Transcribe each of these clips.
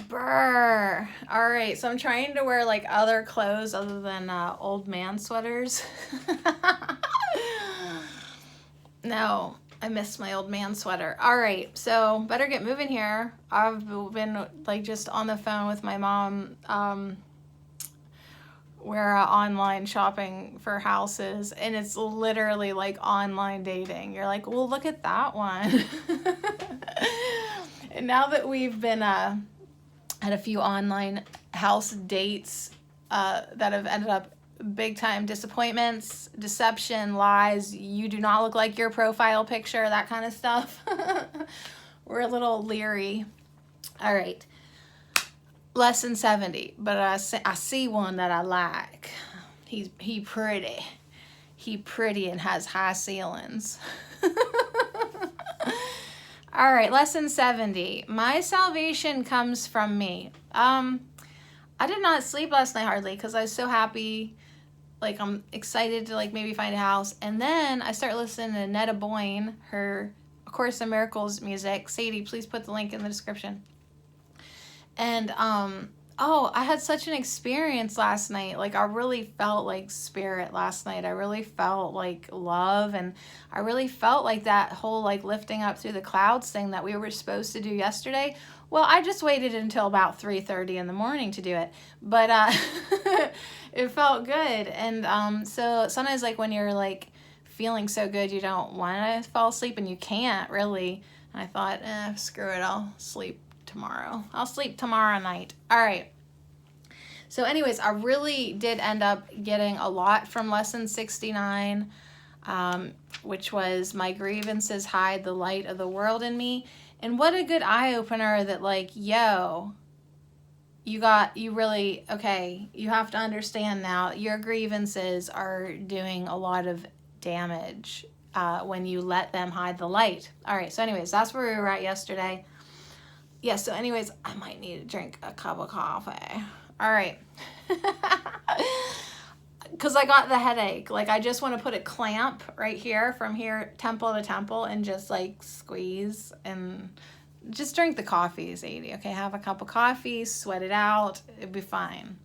Brr. All right, so I'm trying to wear like other clothes other than old man sweaters. No, I missed my old man sweater. All right, so better get moving here. I've been like just on the phone with my mom. We're online shopping for houses, and it's literally like online dating. You're like, well, look at that one. And now that we've been had a few online house dates that have ended up big time disappointments, deception, lies, you do not look like your profile picture, that kind of stuff. We're a little leery. All right. Lesson 70, but I see one that I like. He pretty. He pretty and has high ceilings. All right, lesson 70. My salvation comes from me. I did not sleep last night hardly because I was so happy. Like, I'm excited to like maybe find a house. And then I start listening to Neda Boin, her A Course in Miracles music. Sadie, please put the link in the description. And oh, I had such an experience last night. Like, I really felt like spirit last night. I really felt like love, and I really felt like that whole like lifting up through the clouds thing that we were supposed to do yesterday. Well, I just waited until about 3:30 in the morning to do it, but it felt good. And so sometimes like when you're like feeling so good, you don't want to fall asleep, and you can't really. And I thought, screw it, I'll sleep tomorrow. I'll sleep tomorrow night. All right. So anyways, I really did end up getting a lot from lesson 69, which was my grievances hide the light of the world in me. And what a good eye-opener that like, yo, you have to understand now your grievances are doing a lot of damage when you let them hide the light. All right. So anyways, that's where we were at yesterday. Yeah, so anyways, I might need to drink a cup of coffee. All right. Because I got the headache. Like, I just want to put a clamp right here from here, temple to temple, and just, like, squeeze and just drink the coffee, Sadie. Okay, have a cup of coffee, sweat it out. It'll be fine.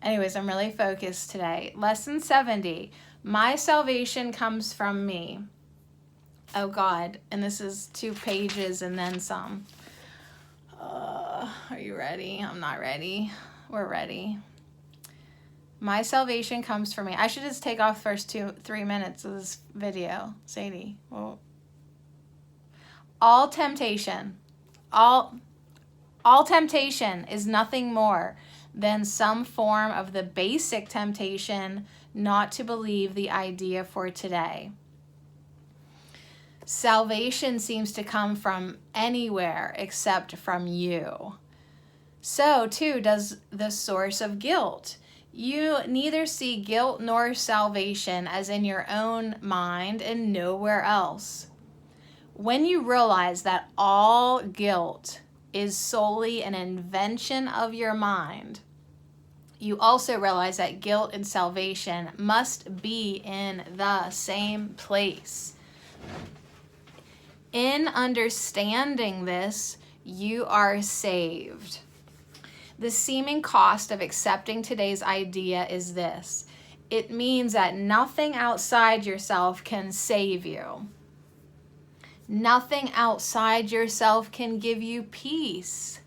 Anyways, I'm really focused today. Lesson 70. My salvation comes from me. Oh, God. And this is 2 pages and then some. Are you ready? I'm not ready. We're ready. My salvation comes from me. I should just take off the first 3 minutes of this video, Sadie. Well, all temptation is nothing more than some form of the basic temptation not to believe the idea for today. Salvation seems to come from anywhere except from you. So, too, does the source of guilt. You neither see guilt nor salvation as in your own mind and nowhere else. When you realize that all guilt is solely an invention of your mind, you also realize that guilt and salvation must be in the same place. In understanding this, you are saved. The seeming cost of accepting today's idea is this. It means that nothing outside yourself can save you. Nothing outside yourself can give you peace.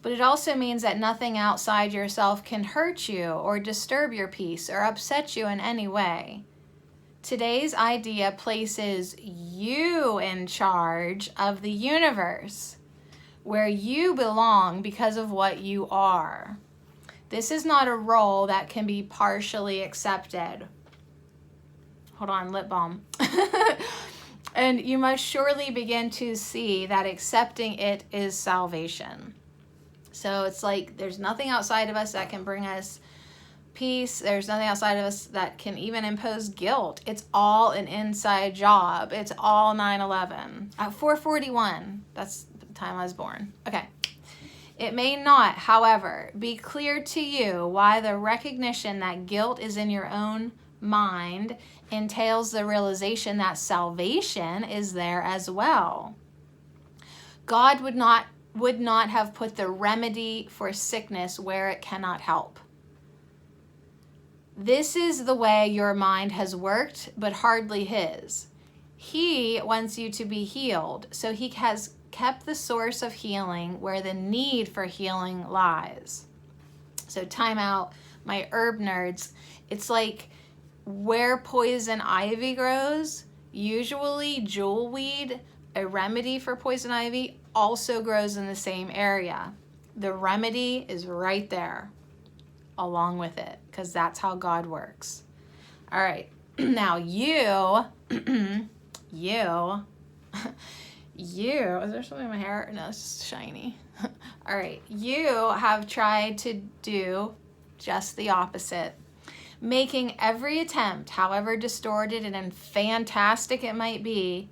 But it also means that nothing outside yourself can hurt you or disturb your peace or upset you in any way. Today's idea places you in charge of the universe, where you belong because of what you are. This is not a role that can be partially accepted. Hold on, lip balm. And you must surely begin to see that accepting it is salvation. So it's like there's nothing outside of us that can bring us peace. There's nothing outside of us that can even impose guilt. It's all an inside job. It's all 9/11. At 4:41, that's the time I was born. Okay. It may not, however, be clear to you why the recognition that guilt is in your own mind entails the realization that salvation is there as well. God would not would not have put the remedy for sickness where it cannot help. This is the way your mind has worked, but hardly his. He wants you to be healed, so he has kept the source of healing where the need for healing lies. So time out, my herb nerds. It's like where poison ivy grows, usually jewelweed, a remedy for poison ivy, also grows in the same area. The remedy is right there along with it, because that's how God works. All right, now you, is there something in my hair? No, it's just shiny. All right, you have tried to do just the opposite, making every attempt, however distorted and fantastic it might be,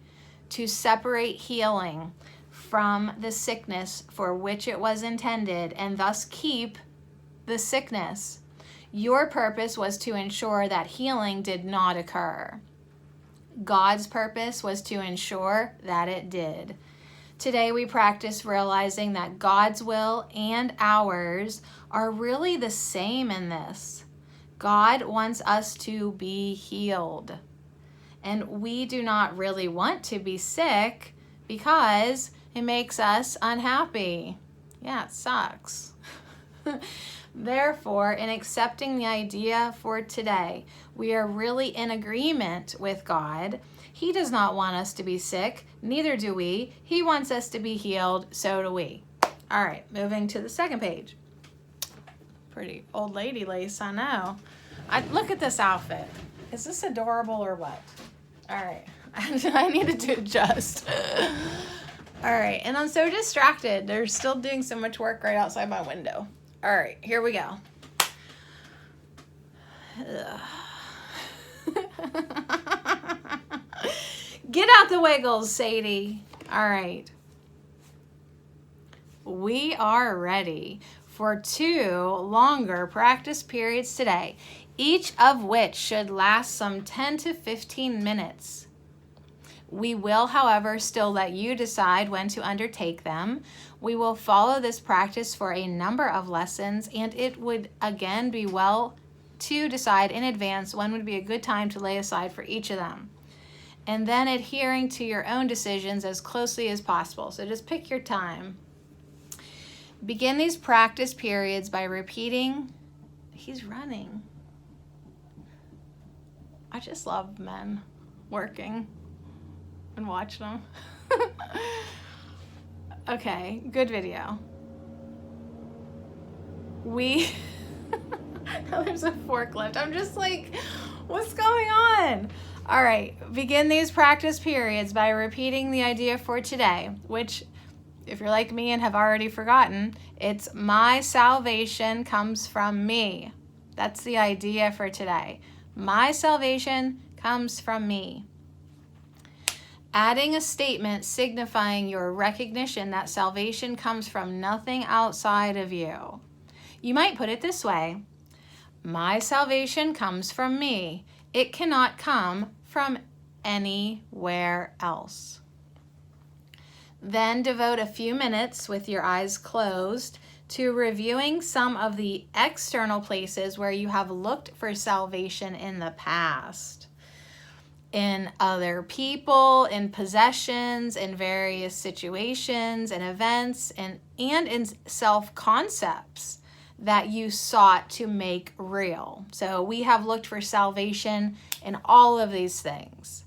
to separate healing from the sickness for which it was intended and thus keep the sickness. Your purpose was to ensure that healing did not occur. God's purpose was to ensure that it did. Today we practice realizing that God's will and ours are really the same in this. God wants us to be healed. And we do not really want to be sick because it makes us unhappy. Yeah, it sucks. Therefore, in accepting the idea for today, we are really in agreement with God. He does not want us to be sick, neither do we. He wants us to be healed, so do we. All right, moving to the second page. Pretty old lady lace, I know. Look at this outfit. Is this adorable or what? All right, I needed to adjust. All right, and I'm so distracted. They're still doing so much work right outside my window. All right, here we go. Get out the wiggles, Sadie. All right. We are ready for 2 longer practice periods today, each of which should last some 10 to 15 minutes. We will, however, still let you decide when to undertake them. We will follow this practice for a number of lessons, and it would again be well to decide in advance when would be a good time to lay aside for each of them, and then adhering to your own decisions as closely as possible. So just pick your time. Begin these practice periods by repeating. He's running. I just love men working and watching them. Okay, good video. Now there's a forklift. I'm just like, what's going on? All right, begin these practice periods by repeating the idea for today, which, if you're like me and have already forgotten, it's my salvation comes from me. That's the idea for today. My salvation comes from me. Adding a statement signifying your recognition that salvation comes from nothing outside of you. You might put it this way: my salvation comes from me. It cannot come from anywhere else. Then devote a few minutes with your eyes closed to reviewing some of the external places where you have looked for salvation in the past. In other people, in possessions, in various situations and events, and in self-concepts that you sought to make real. So we have looked for salvation in all of these things.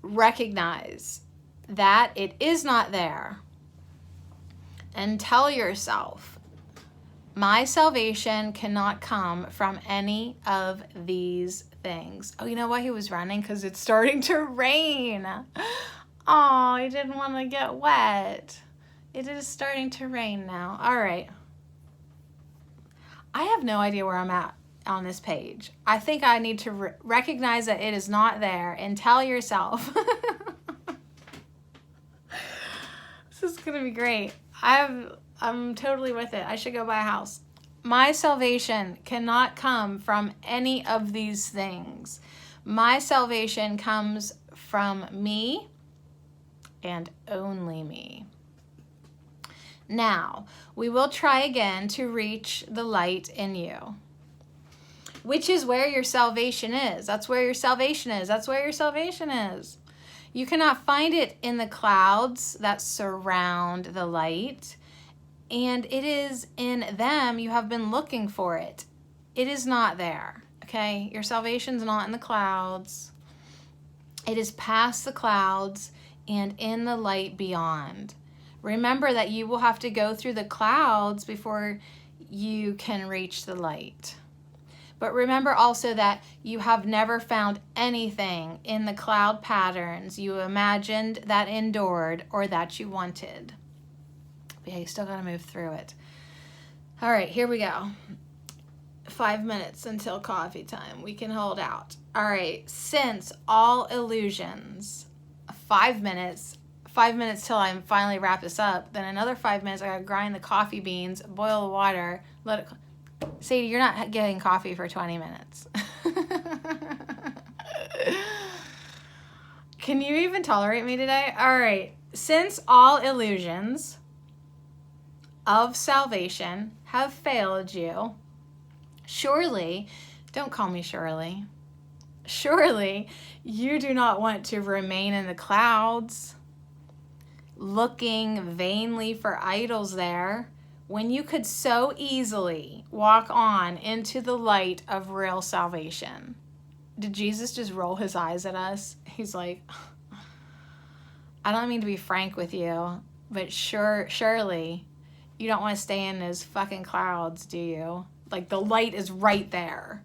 Recognize that it is not there, and tell yourself, my salvation cannot come from any of these things. Oh, you know why he was running? Because it's starting to rain. Oh, he didn't want to get wet. It is starting to rain now. All right. I have no idea where I'm at on this page. I think I need to recognize that it is not there and tell yourself. This is going to be great. I'm totally with it. I should go buy a house. My salvation cannot come from any of these things. My salvation comes from me and only me. Now, we will try again to reach the light in you, which is where your salvation is. That's where your salvation is. That's where your salvation is. You cannot find it in the clouds that surround the light, and it is in them you have been looking for it. It is not there, okay? Your salvation's not in the clouds. It is past the clouds and in the light beyond. Remember that you will have to go through the clouds before you can reach the light. But remember also that you have never found anything in the cloud patterns you imagined that endured or that you wanted. But yeah, you still got to move through it. All right, here we go. 5 minutes until coffee time. We can hold out. All right, since all illusions, 5 minutes. 5 minutes till I finally wrap this up. Then another 5 minutes, I gotta grind the coffee beans, boil the water, let it... Sadie, you're not getting coffee for 20 minutes. Can you even tolerate me today? All right. Since all illusions of salvation have failed you, surely, don't call me Shirley, surely you do not want to remain in the clouds, looking vainly for idols there, when you could so easily walk on into the light of real salvation. Did Jesus just roll his eyes at us? He's like, I don't mean to be frank with you, but surely you don't want to stay in those fucking clouds, do you? Like, the light is right there.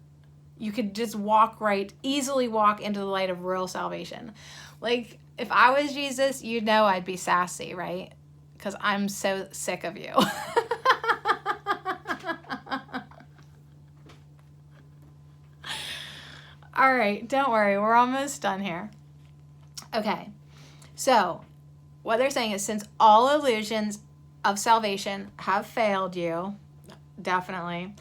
You could just easily walk into the light of real salvation. Like, if I was Jesus, you'd know I'd be sassy, right? Because I'm so sick of you. All right, don't worry. We're almost done here. Okay, so what they're saying is, since all illusions of salvation have failed you, definitely,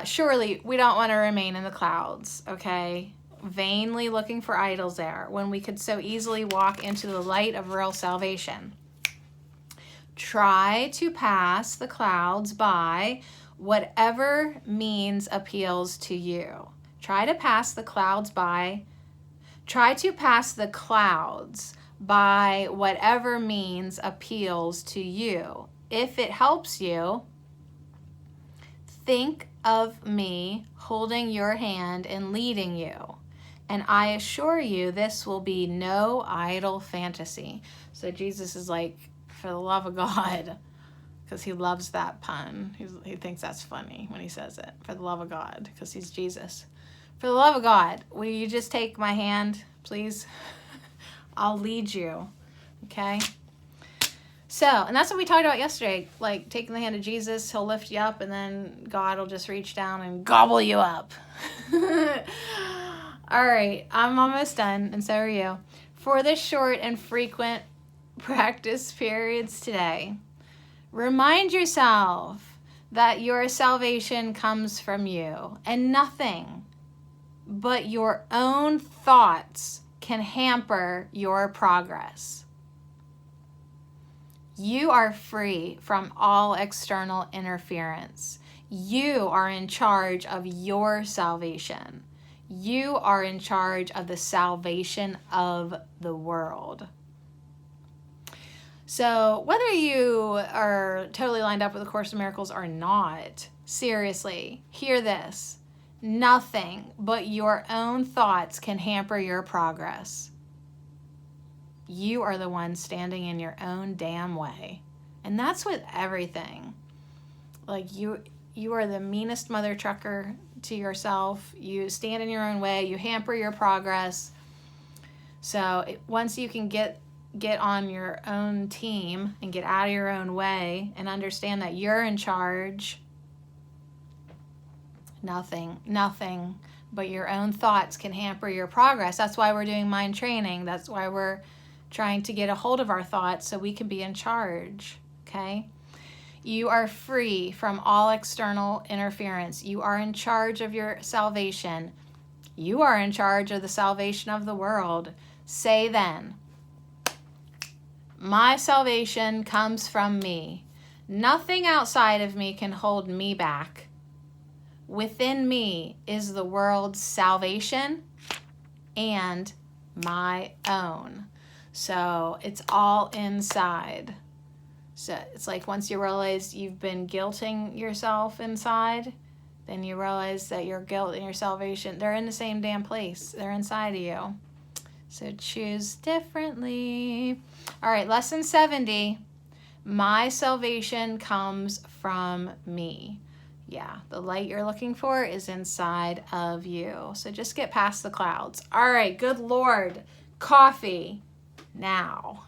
surely we don't want to remain in the clouds, okay? Vainly looking for idols there, when we could so easily walk into the light of real salvation. Try to pass the clouds by whatever means appeals to you. Try to pass the clouds by whatever means appeals to you. If it helps you, think of me holding your hand and leading you. And I assure you, this will be no idle fantasy. So Jesus is like, for the love of God, because he loves that pun. He thinks that's funny when he says it. For the love of God, because he's Jesus. For the love of God, will you just take my hand, please? I'll lead you, okay? So, and that's what we talked about yesterday, like taking the hand of Jesus, he'll lift you up, and then God will just reach down and gobble you up. All right, I'm almost done, and so are you. For the short and frequent practice periods today, remind yourself that your salvation comes from you, and nothing but your own thoughts can hamper your progress. You are free from all external interference. You are in charge of your salvation. You are in charge of the salvation of the world. So whether you are totally lined up with A Course in Miracles or not, seriously, hear this. Nothing but your own thoughts can hamper your progress. You are the one standing in your own damn way. And that's with everything. Like, you are the meanest mother trucker to yourself. You stand in your own way. You hamper your progress. So once you can get on your own team and get out of your own way and understand that you're in charge, nothing but your own thoughts can hamper your progress. That's why we're doing mind training. That's why we're trying to get a hold of our thoughts so we can be in charge, okay? You are free from all external interference. You are in charge of your salvation. You are in charge of the salvation of the world. Say then, my salvation comes from me. Nothing outside of me can hold me back. Within me is the world's salvation and my own. So it's all inside. So it's like once you realize you've been guilting yourself inside, then you realize that your guilt and your salvation, they're in the same damn place. They're inside of you. So choose differently. All right, lesson 70. My salvation comes from me. Yeah, the light you're looking for is inside of you. So just get past the clouds. All right, good Lord. Coffee now.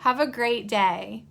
Have a great day.